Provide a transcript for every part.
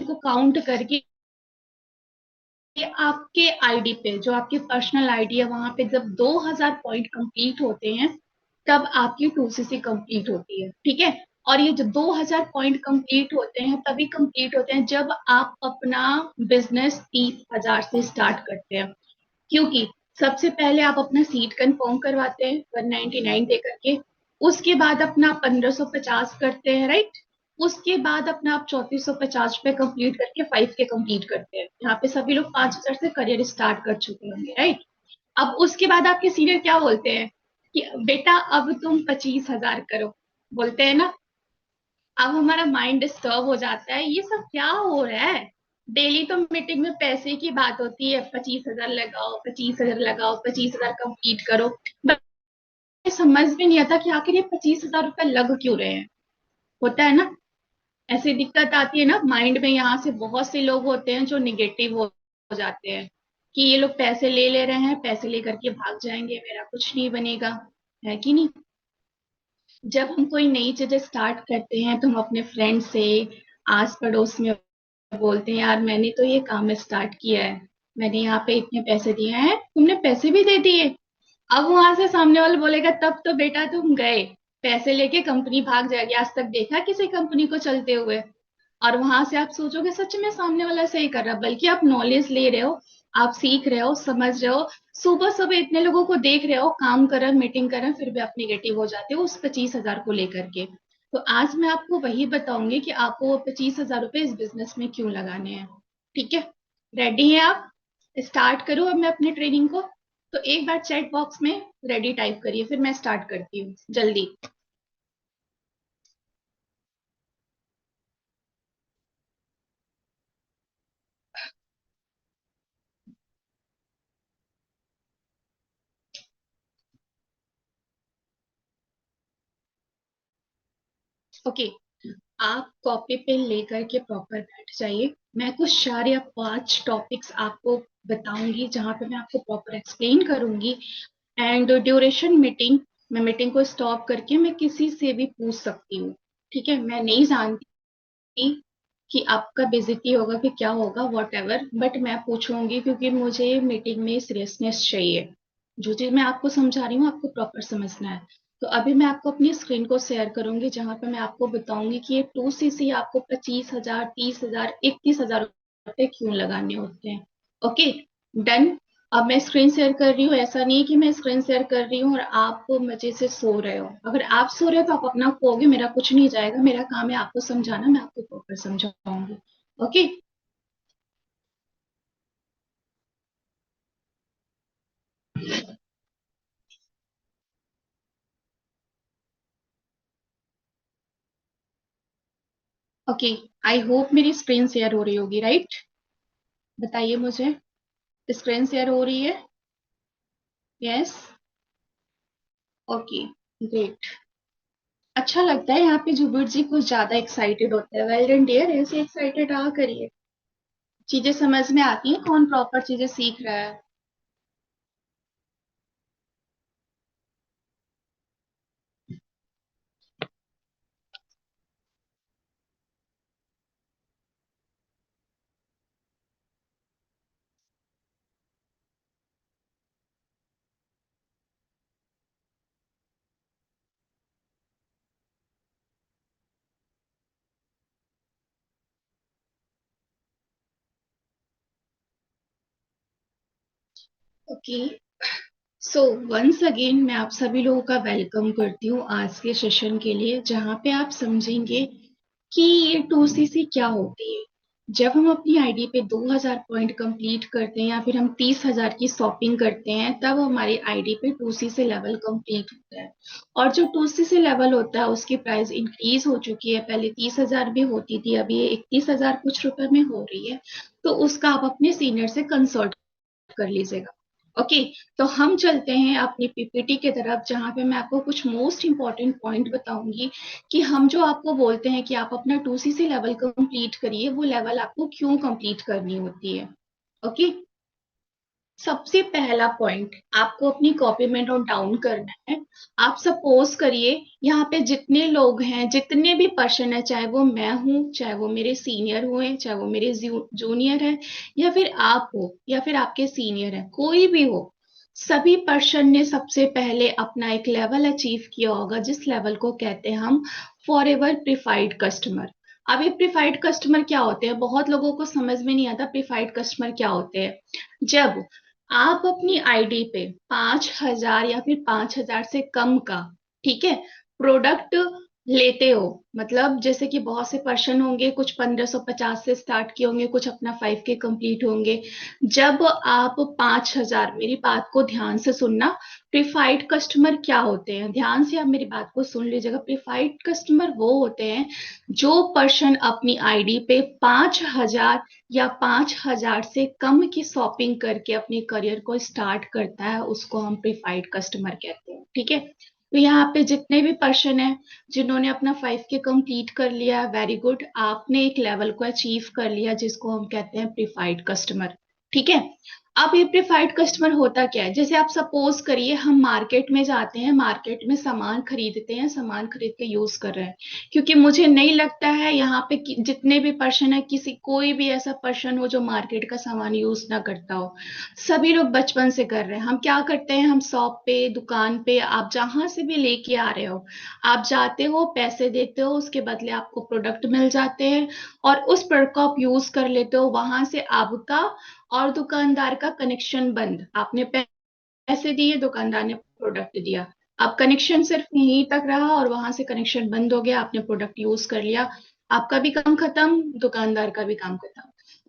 को काउंट करके आपके आईडी पे, जो आपकी पर्सनल आईडी है, वहां पे जब 2000 पॉइंट कंप्लीट होते हैं तब आपकी 2सीसी कंप्लीट होती है। ठीक है। और ये जो 2000 पॉइंट कंप्लीट होते हैं तभी कंप्लीट होते हैं जब आप अपना बिजनेस 30,000 से स्टार्ट करते हैं। क्योंकि सबसे पहले आप अपना सीट कंफर्म करवाते हैं 199 दे करके, उसके बाद अपना 1550 करते हैं, राइट। उसके बाद अपना आप 3450 पे कंप्लीट करके 5K कंप्लीट करते हैं। यहाँ पे सभी लोग 5000 से करियर स्टार्ट कर चुके होंगे, राइट। अब उसके बाद आपके सीनियर क्या बोलते हैं कि बेटा अब तुम 25,000 करो, बोलते हैं ना। अब हमारा माइंड डिस्टर्ब हो जाता है, ये सब क्या हो रहा है। डेली तो मीटिंग में पैसे की बात होती है, 25,000 लगाओ, 25,000 लगाओ, 25,000 कंप्लीट करो। बट समझ में नहीं आता कि आखिर ये 25,000 रुपए लग क्यों रहे हैं। होता है ना, ऐसी दिक्कत आती है ना माइंड में। यहाँ से बहुत से लोग होते हैं जो निगेटिव हो जाते हैं कि ये लोग पैसे ले रहे हैं, पैसे लेकर के भाग जाएंगे, मेरा कुछ नहीं बनेगा। है कि नहीं। जब हम कोई नई चीजें स्टार्ट करते हैं तो हम अपने फ्रेंड से, आस पड़ोस में बोलते हैं, यार मैंने तो ये काम स्टार्ट किया है, मैंने यहाँ पे इतने पैसे दिए हैं, तुमने पैसे भी दे दिए। अब वहां से सामने वाला बोलेगा तब तो बेटा तुम गए, पैसे लेके कंपनी भाग जाएगी, आज तक देखा किसी कंपनी को चलते हुए। और वहां से आप सोचोगे सच में सामने वाला सही कर रहा, बल्कि आप नॉलेज ले रहे हो, आप सीख रहे हो, समझ रहे हो। सुबह सुबह इतने लोगों को देख रहे हो काम कर रहे, मीटिंग कर रहे, फिर भी आप निगेटिव हो जाते हो उस 25,000 को लेकर के। तो आज मैं आपको वही बताऊंगी कि आपको वो 25,000 रुपए इस बिजनेस में क्यों लगाने हैं। ठीक है। रेडी है आप? स्टार्ट करूं अब मैं अपनी ट्रेनिंग को? तो एक बार चैट बॉक्स में रेडी टाइप करिए, फिर मैं स्टार्ट करती हूँ जल्दी। ओके। आप कॉपी पेन लेकर के प्रॉपर बैठ जाइए। मैं कुछ 4 या 5 टॉपिक्स आपको बताऊंगी जहां पे मैं आपको प्रॉपर एक्सप्लेन करूंगी। एंड ड्यूरेशन मीटिंग, मैं मीटिंग को स्टॉप करके मैं किसी से भी पूछ सकती हूँ। ठीक है। मैं नहीं जानती कि आपका बेइज्जती होगा कि क्या होगा, वॉट एवर, बट मैं पूछूंगी क्योंकि मुझे मीटिंग में सीरियसनेस चाहिए। जो चीज मैं आपको समझा रही हूँ आपको प्रॉपर समझना है। तो अभी मैं आपको अपनी स्क्रीन को शेयर करूंगी जहां पे मैं आपको बताऊंगी कि ये 2सीसी आपको 25,000, 30,000, 31,000 रुपए क्यों लगाने होते हैं। ओके। डन। अब मैं स्क्रीन शेयर कर रही हूँ, ऐसा नहीं है कि मैं स्क्रीन शेयर कर रही हूँ और आप मजे से सो रहे हो। अगर आप सो रहे हो तो आप अपना खोओगे, मेरा कुछ नहीं जाएगा, मेरा काम है आपको समझाना, मैं आपको प्रॉपर समझाऊंगी। ओके। ओके। आई होप मेरी स्क्रीन शेयर हो रही होगी, राइट। बताइए मुझे, स्क्रीन शेयर हो रही है? यस। ओके। ग्रेट। अच्छा लगता है यहाँ पे जुबिर जी कुछ ज्यादा एक्साइटेड होते हैं। वेल डन डियर, ऐसे एक्साइटेड रहा करिए। चीजें समझ में आती हैं, कौन प्रॉपर चीजें सीख रहा है। ओके। सो वंस अगेन मैं आप सभी लोगों का वेलकम करती हूँ आज के सेशन के लिए, जहाँ पे आप समझेंगे कि ये 2सीसी क्या होती है। जब हम अपनी आईडी पे 2000 पॉइंट कंप्लीट करते हैं या फिर हम 30,000 की शॉपिंग करते हैं तब हमारी आईडी पे 2सीसी लेवल कंप्लीट होता है। और जो 2सीसी लेवल होता है उसकी प्राइस इंक्रीज हो चुकी है, पहले 30,000 भी होती थी, अभी ये 31,000 कुछ रुपए में हो रही है। तो उसका आप अपने सीनियर से कंसल्ट कर लीजिएगा। ओके। तो हम चलते हैं अपनी पीपीटी की तरफ जहां पे मैं आपको कुछ मोस्ट इंपॉर्टेंट पॉइंट बताऊंगी कि हम जो आपको बोलते हैं कि आप अपना 2सीसी लेवल कंप्लीट करिए, वो लेवल आपको क्यों कंप्लीट करनी होती है। ओके। सबसे पहला पॉइंट आपको अपनी कॉपी में नोट डाउन करना है। आप सपोज करिए यहाँ पे जितने लोग हैं, जितने भी पर्सन है, चाहे वो मैं हूँ, चाहे वो मेरे सीनियर हुए, चाहे वो मेरे जूनियर है, या फिर आप हो, या फिर आपके सीनियर है, कोई भी हो, सभी पर्सन ने सबसे पहले अपना एक लेवल अचीव किया होगा, जिस लेवल को कहते हैं हम फॉर एवर प्रीफाइड कस्टमर। अब ये प्रीफाइड कस्टमर क्या होते हैं, बहुत लोगों को समझ में नहीं आता प्रीफाइड कस्टमर क्या होते हैं। जब आप अपनी आईडी पे 5,000 या फिर 5,000 से कम का, ठीक है, प्रोडक्ट लेते हो, मतलब जैसे कि बहुत से पर्सन होंगे, कुछ 1,550 से स्टार्ट किए होंगे, कुछ अपना 5K कंप्लीट होंगे। जब आप 5,000, मेरी बात को ध्यान से सुनना, प्रीफाइड कस्टमर क्या होते हैं, ध्यान से आप मेरी बात को सुन लीजिएगा। प्रीफाइड कस्टमर वो होते हैं जो पर्सन अपनी आईडी पे 5,000 या 5,000 से कम की शॉपिंग करके अपने करियर को स्टार्ट करता है, उसको हम प्रीफाइड कस्टमर कहते हैं, ठीक है। तो यहाँ पे जितने भी पर्सन है जिन्होंने अपना 5K कंप्लीट कर लिया, वेरी गुड, आपने एक लेवल को अचीव कर लिया जिसको हम कहते हैं प्रीफाइड कस्टमर, ठीक है। अब ये प्रीफाइड कस्टमर होता क्या है, जैसे आप सपोज करिए हम मार्केट में जाते हैं, मार्केट में सामान खरीदते हैं, सामान खरीद के यूज कर रहे हैं, क्योंकि मुझे नहीं लगता है यहाँ पे जितने भी पर्सन है, किसी कोई भी ऐसा पर्सन हो जो मार्केट का सामान यूज ना करता हो। सभी लोग बचपन से कर रहे हैं। हम क्या करते हैं, हम शॉप पे, दुकान पे, आप जहां से भी लेके आ रहे हो, आप जाते हो, पैसे देते हो, उसके बदले आपको प्रोडक्ट मिल जाते हैं, और उस प्रोडक्ट को आप यूज कर लेते हो। वहां से आपका और दुकानदार का कनेक्शन बंद, आपने पैसे दिए, दुकानदार ने प्रोडक्ट दिया, अब कनेक्शन सिर्फ यहीं तक रहा और वहां से कनेक्शन बंद हो गया, आपने प्रोडक्ट यूज कर लिया, आपका भी काम खत्म, दुकानदार का भी काम खत्म।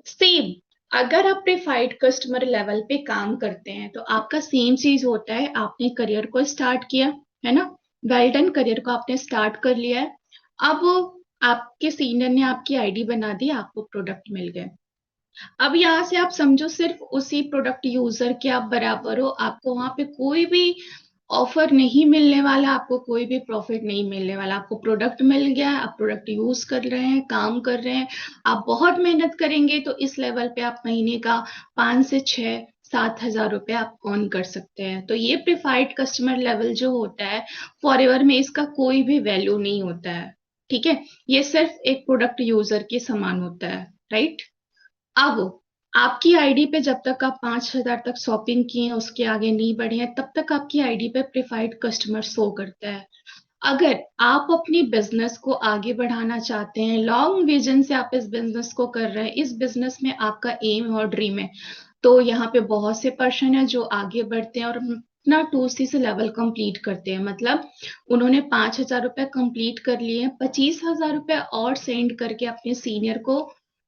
सेम, अगर आप प्रीफाइड कस्टमर लेवल पे काम करते हैं तो आपका सेम चीज होता है, आपने करियर को स्टार्ट किया, है ना, वेल डन, करियर को आपने स्टार्ट कर लिया है। अब आपके सीनियर ने आपकी आईडी बना दी, आपको प्रोडक्ट मिल गए। अब यहाँ से आप समझो सिर्फ उसी प्रोडक्ट यूजर के आप बराबर हो, आपको वहां पे कोई भी ऑफर नहीं मिलने वाला, आपको कोई भी प्रॉफिट नहीं मिलने वाला। आपको प्रोडक्ट मिल गया, आप प्रोडक्ट यूज कर रहे हैं, काम कर रहे हैं, आप बहुत मेहनत करेंगे तो इस लेवल पे आप महीने का 5 से 6 7 हजार रुपए आप अर्न कर सकते हैं। तो ये प्रीफाइड कस्टमर लेवल जो होता है फॉरएवर में, इसका कोई भी वैल्यू नहीं होता है, ठीक है। ये सिर्फ एक प्रोडक्ट यूजर के समान होता है, राइट। अब आपकी आईडी पे जब तक आप 5,000 तक शॉपिंग किए हैं, उसके आगे नहीं बढ़े हैं, तब तक आपकी आईडी पे प्रीफाइड कस्टमर शो करता है। अगर आप अपनी बिजनेस को आगे बढ़ाना चाहते हैं, लॉन्ग विजन से आप इस बिजनेस को कर रहे हैं, इस बिजनेस में आपका एम और ड्रीम है, तो यहाँ पे बहुत से पर्सन है जो आगे बढ़ते हैं और अपना 2C से लेवल कंप्लीट करते हैं। मतलब उन्होंने 5,000 रुपए कंप्लीट कर लिए हैं, 25,000 रुपए और सेंड करके अपने सीनियर को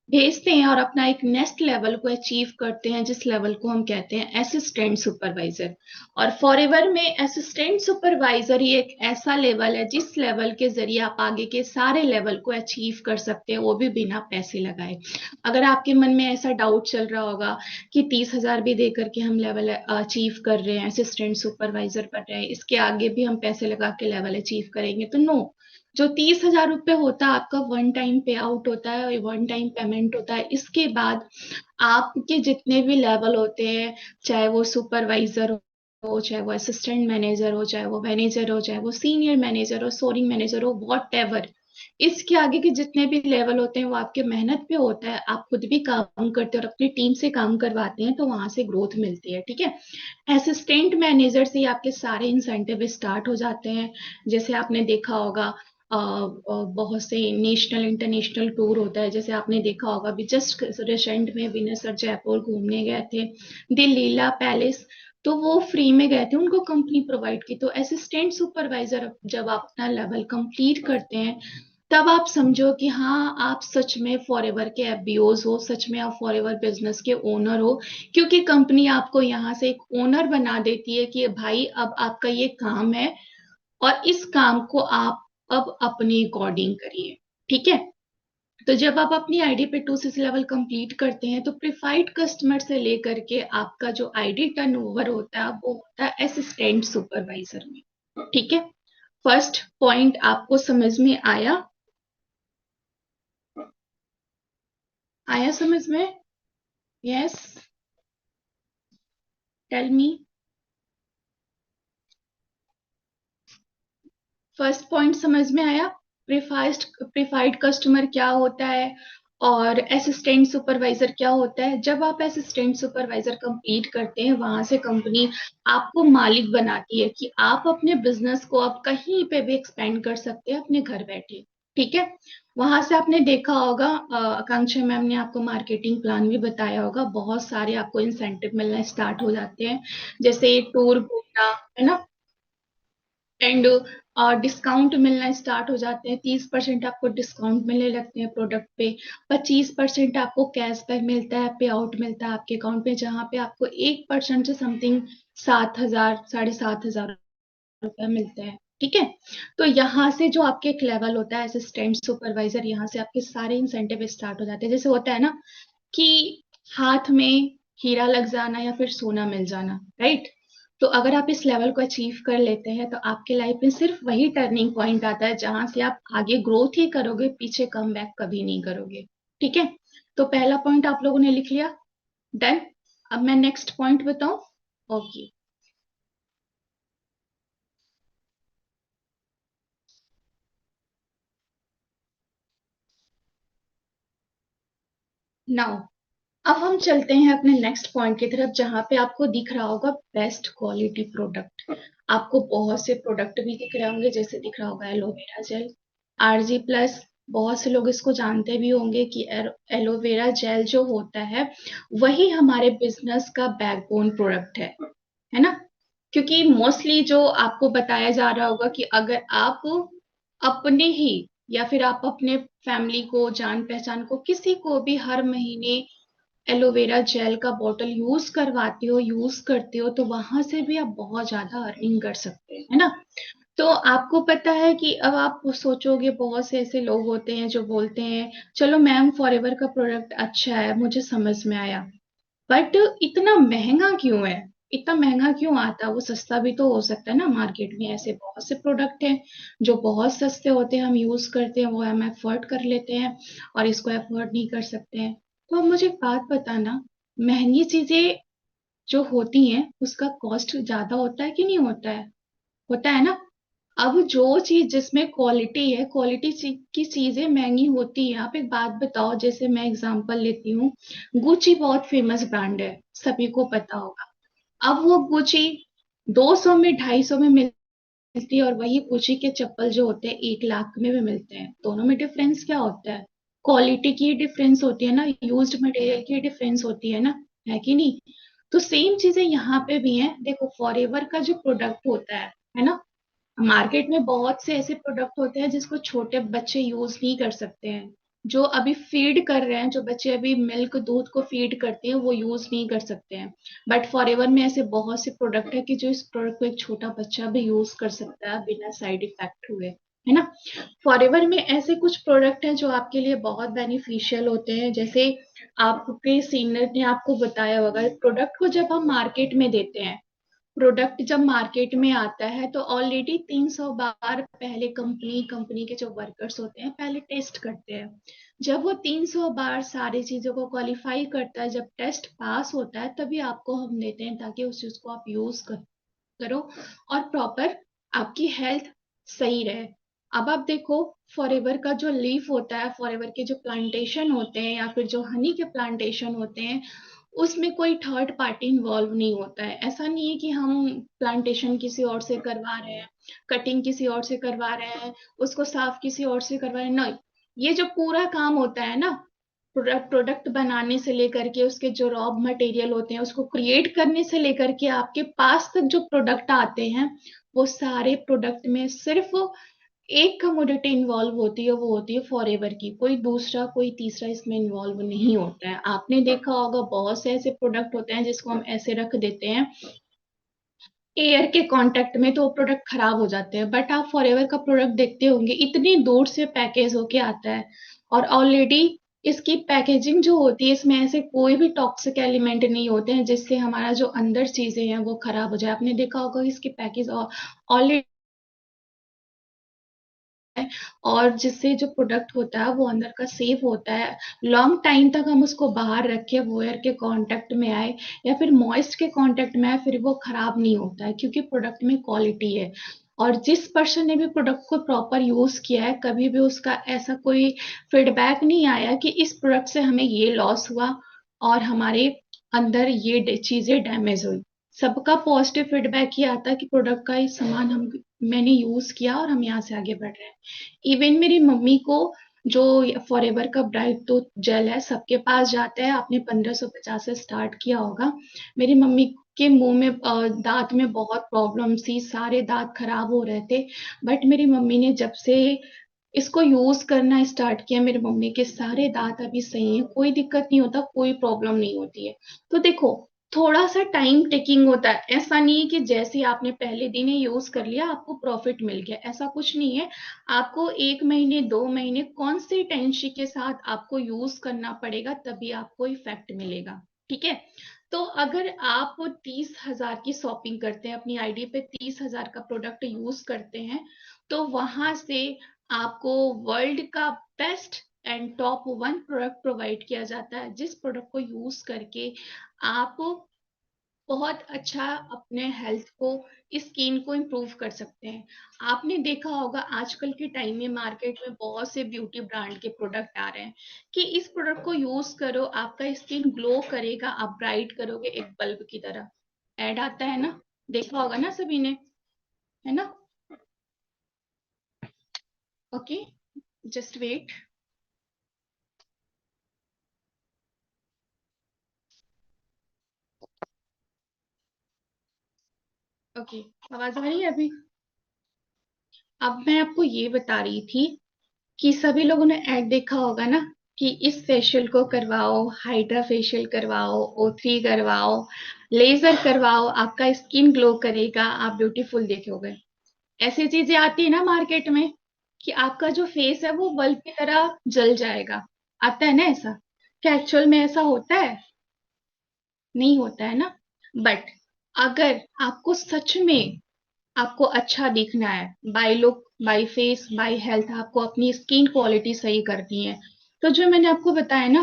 भेजते हैं और अपना एक नेक्स्ट लेवल को अचीव करते हैं, जिस लेवल को हम कहते हैं असिस्टेंट सुपरवाइजर। और फॉरएवर में असिस्टेंट सुपरवाइजर ही एक ऐसा लेवल है जिस लेवल के जरिए आप आगे के सारे लेवल को अचीव कर सकते हैं, वो भी बिना पैसे लगाए। अगर आपके मन में ऐसा डाउट चल रहा होगा कि 30,000 भी दे करके हम लेवल अचीव कर रहे हैं, असिस्टेंट सुपरवाइजर बन रहे हैं, इसके आगे भी हम पैसे लगा के लेवल अचीव करेंगे, तो नो। जो 30,000 रुपये होता है आपका वन टाइम पे आउट होता है, वन टाइम पेमेंट होता है। इसके बाद आपके जितने भी लेवल होते हैं, चाहे वो सुपरवाइजर हो, चाहे वो असिस्टेंट मैनेजर हो, चाहे वो मैनेजर हो, चाहे वो सीनियर मैनेजर हो, सोरिंग मैनेजर हो, वॉट एवर, इसके आगे के जितने भी लेवल होते हैं वो आपके मेहनत पे होता है। आप खुद भी काम करते हैं और अपनी टीम से काम करवाते हैं, तो वहां से ग्रोथ मिलती है, ठीक है। असिस्टेंट मैनेजर से ही आपके सारे इंसेंटिव स्टार्ट हो जाते हैं। जैसे आपने देखा होगा, बहुत से नेशनल इंटरनेशनल टूर होता है, जैसे आपने देखा होगा अभी जस्ट रिसेंट में विनय सर जयपुर घूमने गए थे, दी लीला पैलेस, तो वो फ्री में गए थे, उनको कंपनी प्रोवाइड की। तो असिस्टेंट सुपरवाइजर जब आप अपना लेवल कंप्लीट करते हैं, तब आप समझो कि हाँ, आप सच में फॉरएवर के एफबीओज हो, सच में आप फॉरएवर बिजनेस के ओनर हो, क्योंकि कंपनी आपको यहाँ से एक ओनर बना देती है कि भाई अब आपका ये काम है और इस काम को आप अब अपने अकॉर्डिंग करिए, ठीक है। तो जब आप अपनी आईडी पे 2CC लेवल कंप्लीट करते हैं, तो प्रीफाइड कस्टमर से लेकर के आपका जो आईडी टर्नओवर होता है वो होता है असिस्टेंट सुपरवाइजर में, ठीक है। फर्स्ट पॉइंट आपको समझ में आया? आया समझ में? Yes. Tell me. First point समझ में आया? प्रीफाइड कस्टमर क्या होता है और असिस्टेंट सुपरवाइजर क्या होता है? जब आप असिस्टेंट सुपरवाइजर कंप्लीट करते हैं, वहां से कंपनी आपको मालिक बनाती है कि आप अपने बिजनेस को आप कहीं पे भी एक्सपेंड कर सकते हैं अपने घर बैठे। ठीक है। वहां से आपने देखा होगा, आकांक्षा मैम ने आपको मार्केटिंग प्लान भी बताया होगा, बहुत सारे आपको इंसेंटिव मिलना स्टार्ट हो जाते हैं, जैसे टूर घूमना, है ना, एंड डिस्काउंट मिलना स्टार्ट हो जाते हैं। 30% आपको डिस्काउंट मिलने लगते हैं प्रोडक्ट पे। 25% आपको कैशबैक मिलता है, पे आउट मिलता है आपके अकाउंट पे, जहां पे आपको 1% से समथिंग 7,000 7,500 रुपया मिलता है। ठीक है। तो यहाँ से जो आपके एक लेवल होता है असिस्टेंट सुपरवाइजर, यहाँ से आपके सारे इंसेंटिव स्टार्ट हो जाते हैं। जैसे होता है ना कि हाथ में हीरा लग जाना या फिर सोना मिल जाना, राइट? तो अगर आप इस लेवल को अचीव कर लेते हैं तो आपके लाइफ में सिर्फ वही टर्निंग पॉइंट आता है जहां से आप आगे ग्रोथ ही करोगे, पीछे कम बैक कभी नहीं करोगे। ठीक है। तो पहला पॉइंट आप लोगों ने लिख लिया। डन। अब मैं नेक्स्ट पॉइंट बताऊं? ओके। नाउ अब हम चलते हैं अपने नेक्स्ट पॉइंट की तरफ, जहां पे आपको दिख रहा होगा बेस्ट क्वालिटी प्रोडक्ट। आपको बहुत से प्रोडक्ट भी दिख रहे होंगे, जैसे दिख रहा होगा एलोवेरा जेल, आरजी प्लस। बहुत से लोग इसको जानते भी होंगे कि एलोवेरा जेल जो होता है वही हमारे बिजनेस का बैकबोन प्रोडक्ट है ना? क्योंकि मोस्टली जो आपको बताया जा रहा होगा कि अगर आप अपने ही या फिर आप अपने फैमिली को, जान पहचान को, किसी को भी हर महीने एलोवेरा जेल का बॉटल यूज करवाते हो, यूज करते हो, तो वहां से भी आप बहुत ज्यादा अर्निंग कर सकते हैं, है ना? तो आपको पता है कि अब आप सोचोगे, बहुत से ऐसे लोग होते हैं जो बोलते हैं चलो मैम फॉरएवर का प्रोडक्ट अच्छा है, मुझे समझ में आया, बट इतना महंगा क्यों है? इतना महंगा क्यों आता है? वो सस्ता भी तो हो सकता है ना। मार्केट में ऐसे बहुत से प्रोडक्ट हैं जो बहुत सस्ते होते हैं, हम यूज करते हैं, वो हम एफोर्ड कर लेते हैं, और इसको एफोर्ड नहीं कर सकते हैं। तो अब मुझे एक बात बताना, महंगी चीजें जो होती हैं उसका कॉस्ट ज्यादा होता है कि नहीं होता है? होता है ना। अब जो चीज जिसमें क्वालिटी है, क्वालिटी की चीजें महंगी होती है। आप एक बात बताओ, जैसे मैं एग्जांपल लेती हूँ, गुची बहुत फेमस ब्रांड है, सभी को पता होगा। अब वो गुची 200 में 250 में मिलती है, और वही गुची के चप्पल जो होते हैं 1 लाख में भी मिलते हैं। दोनों में डिफरेंस क्या होता है? क्वालिटी की डिफरेंस होती है ना, यूज्ड मटेरियल की डिफरेंस होती है ना, है कि नहीं? तो सेम चीजें यहाँ पे भी हैं। देखो फॉरएवर का जो प्रोडक्ट होता है ना, मार्केट में बहुत से ऐसे प्रोडक्ट होते हैं जिसको छोटे बच्चे यूज नहीं कर सकते हैं। जो अभी फीड कर रहे हैं, जो बच्चे अभी मिल्क दूध को फीड करते हैं, वो यूज नहीं कर सकते हैं। बट फॉरएवर में ऐसे बहुत से प्रोडक्ट है कि जो इस प्रोडक्ट को एक छोटा बच्चा भी यूज कर सकता है बिना साइड इफेक्ट हुए, है ना? फॉरएवर में ऐसे कुछ प्रोडक्ट हैं जो आपके लिए बहुत बेनिफिशियल होते हैं। जैसे आपके सीनियर ने आपको बताया होगा, प्रोडक्ट को जब हम मार्केट में देते हैं, प्रोडक्ट जब मार्केट में आता है तो ऑलरेडी 300 बार पहले कंपनी कंपनी के जो वर्कर्स होते हैं पहले टेस्ट करते हैं। जब वो 300 बार सारी चीजों को क्वालिफाई करता है, जब टेस्ट पास होता है, तभी आपको हम देते हैं, ताकि उस चीज को आप यूज करो और प्रॉपर आपकी हेल्थ सही रहे। अब आप देखो, फॉरएवर का जो लीफ होता है, फॉरएवर के जो प्लांटेशन होते हैं या फिर जो हनी के प्लांटेशन होते हैं, उसमें कोई थर्ड पार्टी इन्वॉल्व नहीं होता है। ऐसा नहीं है कि हम प्लांटेशन किसी और से करवा रहे हैं, कटिंग किसी और से करवा रहे हैं, उसको साफ किसी और से करवा रहे हैं, नहीं। ये जो पूरा काम होता है ना, प्रोडक्ट बनाने से लेकर के उसके जो रॉ मटेरियल होते हैं उसको क्रिएट करने से लेकर के आपके पास तक जो प्रोडक्ट आते हैं, वो सारे प्रोडक्ट में सिर्फ एक कमोडिटी इन्वॉल्व होती है, वो होती है फॉरएवर की। कोई दूसरा कोई तीसरा इसमें इन्वॉल्व नहीं होता है। आपने देखा होगा बहुत से ऐसे प्रोडक्ट होते हैं जिसको हम ऐसे रख देते हैं एयर के कांटेक्ट में, तो वो प्रोडक्ट खराब हो जाते हैं। बट आप फॉरएवर का प्रोडक्ट देखते होंगे, इतनी दूर से पैकेज होके आता है, और ऑलरेडी इसकी पैकेजिंग जो होती है, इसमें ऐसे कोई भी टॉक्सिक एलिमेंट नहीं होते हैं जिससे हमारा जो अंदर चीजें हैं वो खराब हो जाए। आपने देखा होगा कि इसकी पैकेज ऑलरेडी और जिससे जो प्रोडक्ट होता है वो अंदर का सेफ होता है, लॉन्ग टाइम तक हम उसको बाहर रखे, वो एयर के कांटेक्ट में आए या फिर मॉइस्ट के कांटेक्ट में आए, फिर वो खराब नहीं होता है क्योंकि प्रोडक्ट में क्वालिटी है। और जिस पर्सन ने भी प्रोडक्ट को प्रॉपर यूज किया है, कभी भी उसका ऐसा कोई फीडबैक नहीं आया कि इस प्रोडक्ट से हमें ये लॉस हुआ और हमारे अंदर ये चीजें डैमेज हुई। सबका पॉजिटिव फीडबैक ही आता है कि प्रोडक्ट का ये सामान हम मैंने यूज किया और हम यहाँ से आगे बढ़ रहे हैं। इवन मेरी मम्मी को जो फॉरएवर का ब्राइट टूथ जेल है, सबके पास जाता है, आपने 1550 से स्टार्ट किया होगा। मेरी मम्मी के मुंह में दांत में बहुत प्रॉब्लम थी, सारे दांत खराब हो रहे थे। बट मेरी मम्मी ने जब से इसको यूज करना स्टार्ट किया, मेरी मम्मी के सारे दांत अभी सही है, कोई दिक्कत नहीं होता, कोई प्रॉब्लम नहीं होती है। तो देखो, थोड़ा सा टाइम टेकिंग होता है, ऐसा नहीं है कि जैसे आपने पहले दिन ही यूज कर लिया आपको प्रॉफिट मिल गया, ऐसा कुछ नहीं है। आपको 1 महीने 2 महीने कॉन्सिस्टेंसी के साथ आपको यूज करना पड़ेगा, तभी आपको इफेक्ट मिलेगा। ठीक है। तो अगर आप 30,000 की शॉपिंग करते हैं, अपनी आईडी पे 30,000 का प्रोडक्ट यूज करते हैं, तो वहां से आपको वर्ल्ड का best and top 1 product provide किया जाता है, जिस प्रोडक्ट को यूज करके आप बहुत अच्छा अपने हेल्थ को, स्किन को इम्प्रूव कर सकते हैं। आपने देखा होगा आजकल के टाइम में मार्केट में बहुत से ब्यूटी ब्रांड के प्रोडक्ट आ रहे हैं कि इस प्रोडक्ट को यूज करो, आपका स्किन ग्लो करेगा, आप ब्राइट करोगे एक बल्ब की तरह। ऐड आता है ना, देखा होगा ना सभी ने, है ना। Okay, just wait. ओके, आवाज आ रही है अभी। अब मैं आपको ये बता रही थी कि सभी लोगों ने ऐड देखा होगा ना कि इस फेशियल को करवाओ, हाइड्रा फेशियल करवाओ, O3 करवाओ, लेजर करवाओ, आपका स्किन ग्लो करेगा, आप ब्यूटीफुल दिखोगे। ऐसी चीजें आती है ना मार्केट में कि आपका जो फेस है वो बल्ब की तरह जल जाएगा। आता है ना ऐसा? क्या एक्चुअल में ऐसा होता है? नहीं होता है ना। बट अगर आपको सच में आपको अच्छा दिखना है, by look, by face, by health, आपको अपनी स्किन क्वालिटी सही करनी है, तो जो मैंने आपको बताया ना,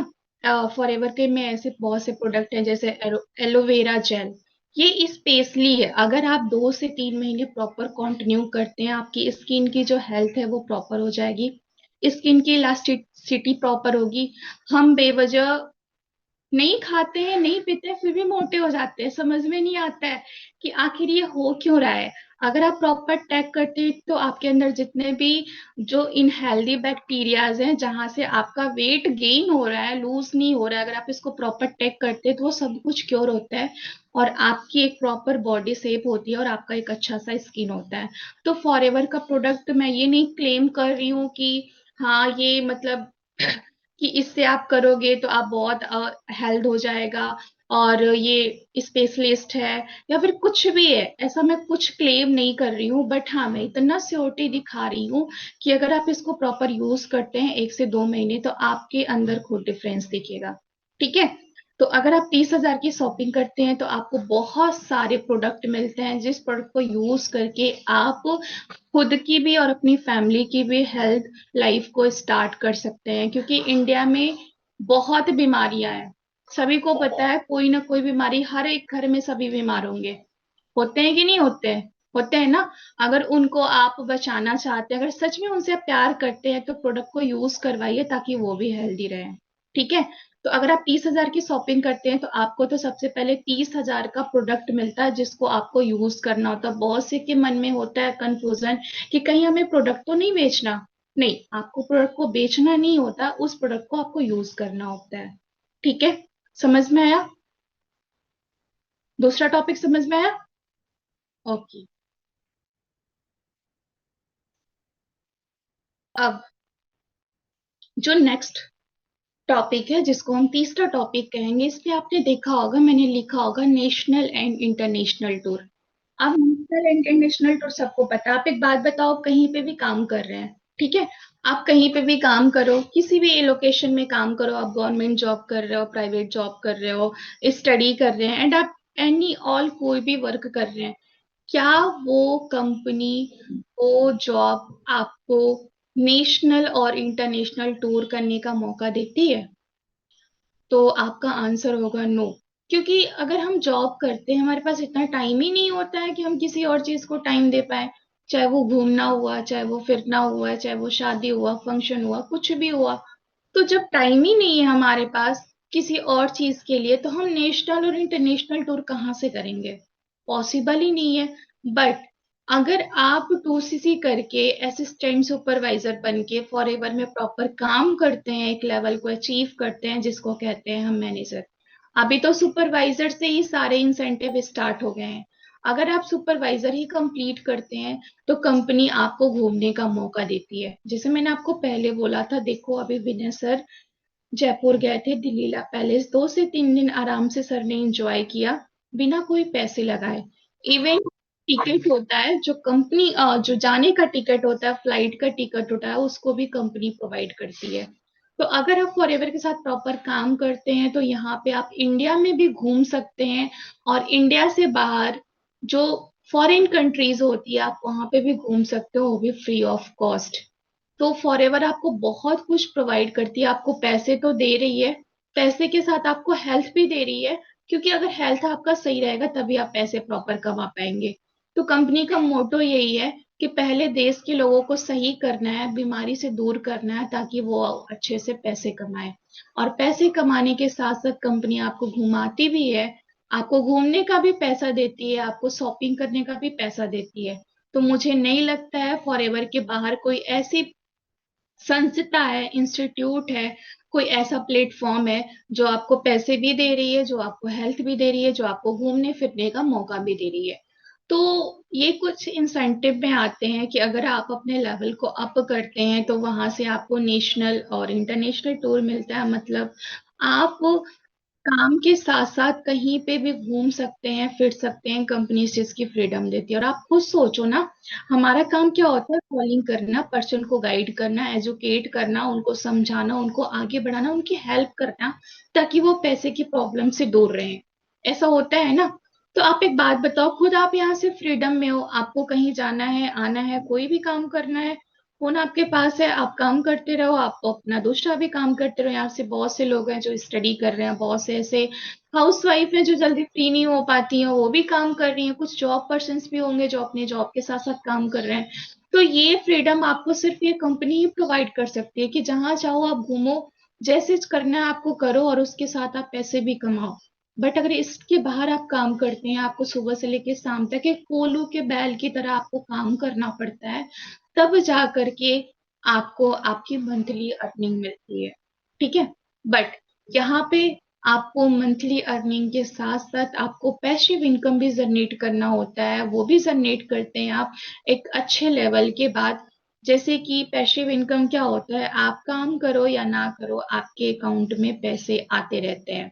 फॉरएवर के में ऐसे बहुत से प्रोडक्ट हैं जैसे एलोवेरा जेल। ये स्पेशली है, अगर आप 2 से 3 महीने प्रॉपर कंटिन्यू करते हैं, आपकी स्किन की जो हेल्थ है वो प्रॉपर हो जाएगी, स्किन की इलास्टिसिटी प्रॉपर होगी। हम बेवजह नहीं खाते हैं, नहीं पीते हैं, फिर भी मोटे हो जाते हैं, समझ में नहीं आता है कि आखिर ये हो क्यों रहा है। अगर आप प्रॉपर टेक करते हैं तो आपके अंदर जितने भी जो इनहेल्दी बैक्टीरियाज हैं, जहां से आपका वेट गेन हो रहा है, लूज नहीं हो रहा है, अगर आप इसको प्रॉपर टेक करते हैं तो वो सब कुछ क्योर होता है और आपकी एक प्रॉपर बॉडी शेप होती है और आपका एक अच्छा सा स्किन होता है। तो फॉरएवर का प्रोडक्ट मैं ये नहीं क्लेम कर रही हूँ कि हाँ ये मतलब कि इससे आप करोगे तो आप बहुत हेल्थ हो जाएगा और ये स्पेशलिस्ट है या फिर कुछ भी है, ऐसा मैं कुछ क्लेम नहीं कर रही हूँ। बट हाँ, मैं इतना श्योरिटी दिखा रही हूँ कि अगर आप इसको प्रॉपर यूज करते हैं 1 से 2 महीने, तो आपके अंदर खुद डिफरेंस दिखेगा। ठीक है। तो अगर आप 30,000 की शॉपिंग करते हैं तो आपको बहुत सारे प्रोडक्ट मिलते हैं, जिस प्रोडक्ट को यूज करके आप खुद की भी और अपनी फैमिली की भी हेल्थ लाइफ को स्टार्ट कर सकते हैं। क्योंकि इंडिया में बहुत बीमारियां हैं, सभी को पता है, कोई ना कोई बीमारी हर एक घर में सभी बीमार होंगे। होते हैं कि नहीं होते हैं? होते हैं ना। अगर उनको आप बचाना चाहते हैं, अगर सच में उनसे प्यार करते हैं, तो प्रोडक्ट को यूज करवाइए ताकि वो भी हेल्दी रहे। ठीक है। तो अगर आप 30,000 की शॉपिंग करते हैं तो आपको तो सबसे पहले 30,000 का प्रोडक्ट मिलता है जिसको आपको यूज करना होता है। बहुत से के मन में होता है कंफ्यूजन कि कहीं हमें प्रोडक्ट तो नहीं बेचना। नहीं, आपको प्रोडक्ट को बेचना नहीं होता, उस प्रोडक्ट को आपको यूज करना होता है। ठीक है। समझ में आया? दूसरा टॉपिक समझ में आया? ओके। अब जो नेक्स्ट टॉपिक है, जिसको हम तीसरा टॉपिक कहेंगे, इस पे आपने देखा होगा, मैंने लिखा होगा नेशनल एंड इंटरनेशनल टूर। अब नेशनल एंड इंटरनेशनल टूर सबको पता है। आप एक बात बताओ, कहीं पे भी काम कर रहे हैं, ठीक है, आप कहीं पे भी काम करो, किसी भी लोकेशन में काम करो, आप गवर्नमेंट जॉब कर रहे हो, प्राइवेट जॉब कर रहे हो, स्टडी कर रहे हैं, एंड आप एनी ऑल कोई भी वर्क कर रहे हैं, क्या वो कंपनी वो जॉब आपको नेशनल और इंटरनेशनल टूर करने का मौका देती है? तो आपका आंसर होगा नो। क्योंकि अगर हम जॉब करते हैं हमारे पास इतना टाइम ही नहीं होता है कि हम किसी और चीज को टाइम दे पाए। चाहे वो घूमना हुआ, चाहे वो फिरना हुआ, चाहे वो शादी हुआ, फंक्शन हुआ, कुछ भी हुआ। तो जब टाइम ही नहीं है हमारे पास किसी और चीज के लिए, तो हम नेशनल और इंटरनेशनल टूर कहाँ से करेंगे? पॉसिबल ही नहीं है। बट अगर आप 2CC करके असिस्टेंट सुपरवाइजर बन के फॉरएवर में प्रॉपर काम करते हैं, एक लेवल को अचीव करते हैं जिसको कहते हैं हम मैनेजर। अभी तो सुपरवाइजर से ही सारे इंसेंटिव स्टार्ट हो गए हैं। अगर आप सुपरवाइजर ही कंप्लीट करते हैं तो कंपनी आपको घूमने का मौका देती है। जैसे मैंने आपको पहले बोला था, देखो अभी विनय सर जयपुर गए थे, दिलीला पैलेस 2 से 3 दिन आराम से सर ने एंजॉय किया बिना कोई पैसे लगाए। इवन टिकट होता है जो कंपनी, जो जाने का टिकट होता है, फ्लाइट का टिकट होता है, उसको भी कंपनी प्रोवाइड करती है। तो अगर आप फॉरएवर के साथ प्रॉपर काम करते हैं तो यहाँ पे आप इंडिया में भी घूम सकते हैं, और इंडिया से बाहर जो फॉरेन कंट्रीज होती है आप वहां पे भी घूम सकते हो, वो भी फ्री ऑफ कॉस्ट। तो फॉरएवर आपको बहुत कुछ प्रोवाइड करती है। आपको पैसे तो दे रही है, पैसे के साथ आपको हेल्थ भी दे रही है। क्योंकि अगर हेल्थ आपका सही रहेगा तभी आप पैसे प्रॉपर कमा पाएंगे। तो कंपनी का मोटो यही है कि पहले देश के लोगों को सही करना है, बीमारी से दूर करना है, ताकि वो अच्छे से पैसे कमाए। और पैसे कमाने के साथ साथ कंपनी आपको घुमाती भी है, आपको घूमने का भी पैसा देती है, आपको शॉपिंग करने का भी पैसा देती है। तो मुझे नहीं लगता है फॉरएवर के बाहर कोई ऐसी संस्था है, इंस्टीट्यूट है, कोई ऐसा प्लेटफॉर्म है जो आपको पैसे भी दे रही है, जो आपको हेल्थ भी दे रही है, जो आपको घूमने फिरने का मौका भी दे रही है। तो ये कुछ इंसेंटिव में आते हैं कि अगर आप अपने लेवल को अप करते हैं तो वहां से आपको नेशनल और इंटरनेशनल टूर मिलता है। मतलब आप काम के साथ साथ कहीं पे भी घूम सकते हैं, फिर सकते हैं, कंपनी इस चीज की फ्रीडम देती है। और आप खुद सोचो ना, हमारा काम क्या होता है? कॉलिंग करना, पर्सन को गाइड करना, एजुकेट करना, उनको समझाना, उनको आगे बढ़ाना, उनकी हेल्प करना, ताकि वो पैसे की प्रॉब्लम से दूर रहें। ऐसा होता है ना? तो आप एक बात बताओ, खुद आप यहाँ से फ्रीडम में हो, आपको कहीं जाना है, आना है, कोई भी काम करना है, फोन आपके पास है, आप काम करते रहो, आप अपना दूसरा भी काम करते रहो। यहाँ से बहुत से लोग हैं जो स्टडी कर रहे हैं, बहुत से ऐसे हाउस वाइफ है जो जल्दी फ्री नहीं हो पाती हैं, वो भी काम कर रही हैं, कुछ जॉब पर्सन्स भी होंगे जो अपने जॉब के साथ साथ काम कर रहे हैं। तो ये फ्रीडम आपको सिर्फ ये कंपनी ही प्रोवाइड कर सकती है कि जहां चाहो आप घूमो, जैसे करना है आपको करो, और उसके साथ आप पैसे भी कमाओ। बट अगर इसके बाहर आप काम करते हैं, आपको सुबह से लेकर शाम तक एक कोलू के बैल की तरह आपको काम करना पड़ता है, तब जा करके आपको आपकी मंथली अर्निंग मिलती है। ठीक है? बट यहाँ पे आपको मंथली अर्निंग के साथ साथ आपको पैसिव इनकम भी जनरेट करना होता है, वो भी जनरेट करते हैं आप एक अच्छे लेवल के बाद। जैसे कि पैसिव इनकम क्या होता है? आप काम करो या ना करो, आपके अकाउंट में पैसे आते रहते हैं।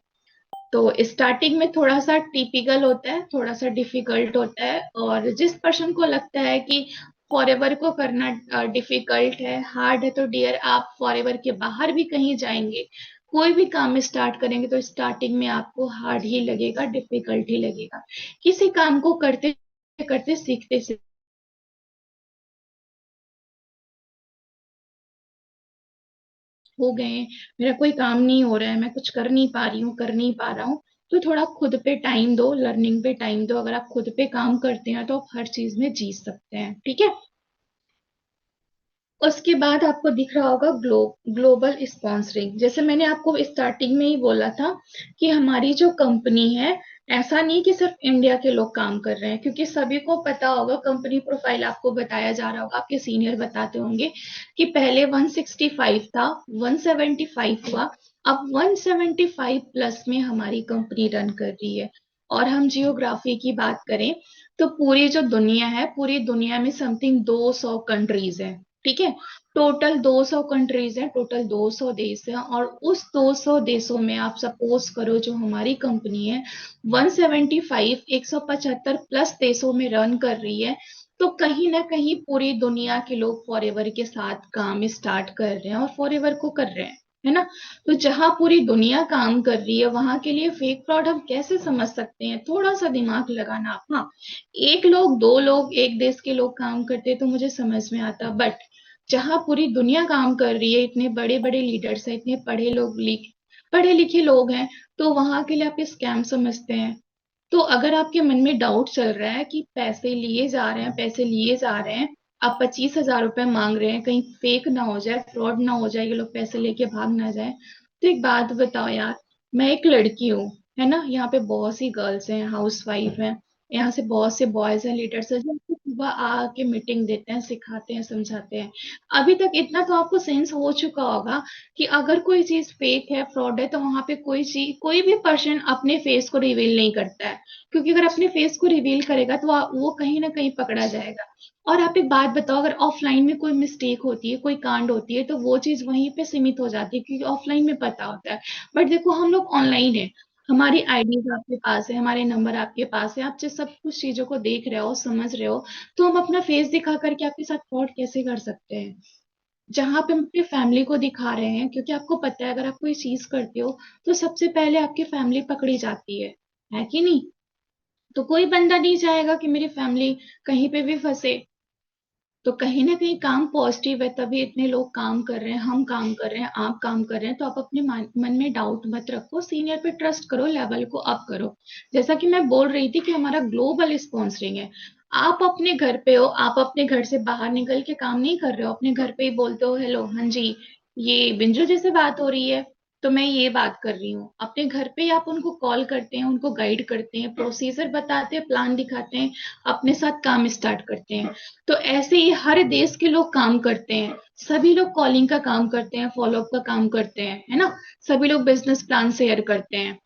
तो स्टार्टिंग में थोड़ा सा टिपिकल होता है, थोड़ा सा डिफिकल्ट होता है, और जिस पर्सन को लगता है कि फॉरएवर को करना डिफिकल्ट है, हार्ड है, तो डियर आप फॉरएवर के बाहर भी कहीं जाएंगे, कोई भी काम स्टार्ट करेंगे तो स्टार्टिंग में आपको हार्ड ही लगेगा, डिफिकल्ट ही लगेगा। किसी काम को करते करते सीखते सीखते हो गए हैं, मेरा कोई काम नहीं हो रहा है, मैं कुछ कर नहीं पा रही हूँ, कर नहीं पा रहा हूँ, तो थोड़ा खुद पे टाइम दो, लर्निंग पे टाइम दो। अगर आप खुद पे काम करते हैं तो आप हर चीज में जीत सकते हैं। ठीक है? उसके बाद आपको दिख रहा होगा ग्लोबल स्पॉन्सरिंग। जैसे मैंने आपको स्टार्टिंग में ही बोला था कि हमारी जो कंपनी है, ऐसा नहीं कि सिर्फ इंडिया के लोग काम कर रहे हैं, क्योंकि सभी को पता होगा, कंपनी प्रोफाइल आपको बताया जा रहा होगा, आपके सीनियर बताते होंगे कि पहले 165 था, 175 हुआ, अब 175 प्लस में हमारी कंपनी रन कर रही है। और हम जियोग्राफी की बात करें तो पूरी जो दुनिया है, पूरी दुनिया में समथिंग 200 कंट्रीज है। ठीक है? टोटल 200 कंट्रीज हैं, टोटल 200 देश हैं, और उस 200 देशों में आप सपोज करो जो हमारी कंपनी है 175 175 प्लस देशों में रन कर रही है, तो कहीं ना कहीं पूरी दुनिया के लोग फॉरएवर के साथ काम स्टार्ट कर रहे हैं और फॉरएवर को कर रहे हैं, है ना? तो जहां पूरी दुनिया काम कर रही है वहां के लिए फेक फ्रॉड हम कैसे समझ सकते हैं? थोड़ा सा दिमाग लगाना। हाँ, एक लोग, दो लोग, एक देश के लोग काम करते तो मुझे समझ में आता, बट जहाँ पूरी दुनिया काम कर रही है, इतने बड़े बड़े लीडर्स हैं, इतने पढ़े लिखे लोग हैं, तो वहां के लिए आप ये स्कैम समझते हैं। तो अगर आपके मन में डाउट चल रहा है कि पैसे लिए जा रहे हैं, पैसे लिए जा रहे हैं, आप 25,000 रुपए मांग रहे हैं, कहीं फेक ना हो जाए, फ्रॉड ना हो जाए, ये लोग पैसे लेके भाग ना जाए, तो एक बात बताओ यार, मैं एक लड़की हूँ, है ना, यहाँ पे बहुत सी गर्ल्स हैं, हाउस वाइफ हैं, यहाँ से बहुत से बॉयज हैं, लीडर्स हैं, जो आपको सुबह आके मीटिंग देते हैं, सिखाते हैं, समझाते हैं। अभी तक इतना तो आपको सेंस हो चुका होगा कि अगर कोई चीज फेक है, फ्रॉड है, तो वहां पे कोई भी पर्सन अपने फेस को रिवील नहीं करता है, क्योंकि अगर अपने फेस को रिवील करेगा तो वो कहीं ना कहीं पकड़ा जाएगा। और आप एक बात बताओ, अगर ऑफलाइन में कोई मिस्टेक होती है, कोई कांड होती है, तो वो चीज वहीं पे सीमित हो जाती है, क्योंकि ऑफलाइन में पता होता है। बट देखो, हम लोग ऑनलाइन है, हमारी आईडीज आपके पास है, हमारे नंबर आपके पास है, आप जिस सब कुछ चीजों को देख रहे हो, समझ रहे हो, तो हम अपना फेस दिखा करके आपके साथ फ्रॉड कैसे कर सकते हैं? जहां पे हम अपनी फैमिली को दिखा रहे हैं, क्योंकि आपको पता है अगर आप कोई चीज करते हो तो सबसे पहले आपकी फैमिली पकड़ी जाती है कि नहीं? तो कोई बंदा नहीं चाहेगा कि मेरी फैमिली कहीं पे भी फंसे। तो कहीं ना कहीं काम पॉजिटिव है, तभी इतने लोग काम कर रहे हैं, हम काम कर रहे हैं, आप काम कर रहे हैं, तो आप अपने मन में डाउट मत रखो, सीनियर पे ट्रस्ट करो, लेवल को अप करो। जैसा कि मैं बोल रही थी कि हमारा ग्लोबल स्पॉन्सरिंग है। आप अपने घर पे हो, आप अपने घर से बाहर निकल के काम नहीं कर रहे हो, अपने घर पे ही बोलते हो, हेलो, हाँ जी, ये बिंजू जी से बात हो रही है, तो मैं ये बात कर रही हूँ। अपने घर पे ही आप उनको कॉल करते हैं, उनको गाइड करते हैं, प्रोसीजर बताते हैं, प्लान दिखाते हैं, अपने साथ काम स्टार्ट करते हैं। तो ऐसे ही हर देश के लोग काम करते हैं, सभी लोग कॉलिंग का काम करते हैं, फॉलोअप का काम करते हैं, है ना, सभी लोग बिजनेस प्लान शेयर करते हैं।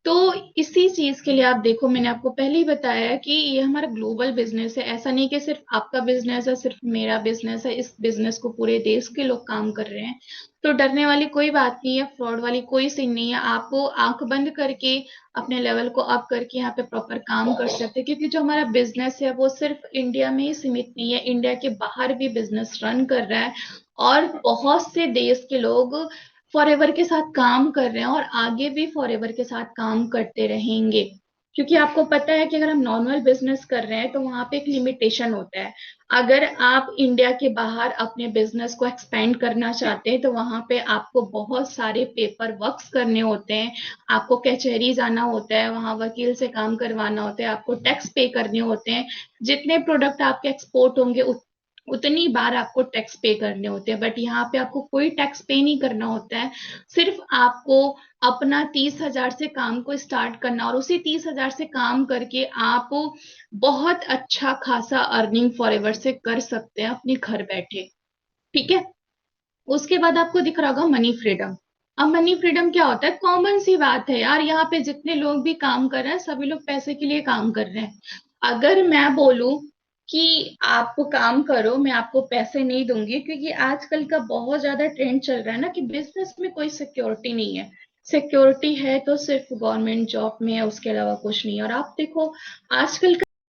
तो इसी चीज के लिए आप देखो, मैंने आपको पहले ही बताया कि ये हमारा ग्लोबल बिजनेस है, ऐसा नहीं कि सिर्फ आपका बिजनेस है, सिर्फ मेरा बिजनेस है, इस बिजनेस को पूरे देश के लोग काम कर रहे हैं। तो डरने वाली कोई बात नहीं है, फ्रॉड वाली कोई सीन नहीं है, आपको आंख बंद करके अपने लेवल को अप करके यहाँ पे प्रॉपर काम कर सकते हैं, क्योंकि जो हमारा बिजनेस है वो सिर्फ इंडिया में ही सीमित नहीं है, इंडिया के बाहर भी बिजनेस रन कर रहा है, और बहुत से देश के लोग फॉरएवर के साथ काम कर रहे हैं, और आगे भी फॉरएवर के साथ काम करते रहेंगे। क्योंकि आपको पता है कि अगर हम नॉर्मल बिजनेस कर रहे हैं तो वहां पे एक लिमिटेशन होता है। अगर आप इंडिया के बाहर अपने बिजनेस को एक्सपेंड करना चाहते हैं तो वहां पे आपको बहुत सारे पेपर वर्क्स करने होते हैं, आपको कचहरी जाना होता है, वहां वकील से काम करवाना होता है, आपको टैक्स पे करने होते हैं, जितने प्रोडक्ट आपके एक्सपोर्ट होंगे उतनी बार आपको टैक्स पे करने होते हैं। बट यहाँ पे आपको कोई टैक्स पे नहीं करना होता है, सिर्फ आपको अपना 30,000 से काम को स्टार्ट करना, और उसी 30,000 से काम करके आप बहुत अच्छा खासा अर्निंग फॉरएवर से कर सकते हैं अपने घर बैठे। ठीक है? उसके बाद आपको दिख रहा होगा मनी फ्रीडम। अब मनी फ्रीडम क्या होता है? कॉमन सी बात है यार, यहाँ पे जितने लोग भी काम कर रहे हैं सभी लोग पैसे के लिए काम कर रहे हैं। अगर मैं बोलूं कि आप काम करो, मैं आपको पैसे नहीं दूंगी, क्योंकि आजकल का बहुत ज्यादा ट्रेंड चल रहा है ना कि बिजनेस में कोई सिक्योरिटी नहीं है, सिक्योरिटी है तो सिर्फ गवर्नमेंट जॉब में है, उसके अलावा कुछ नहीं है। और आप देखो आजकल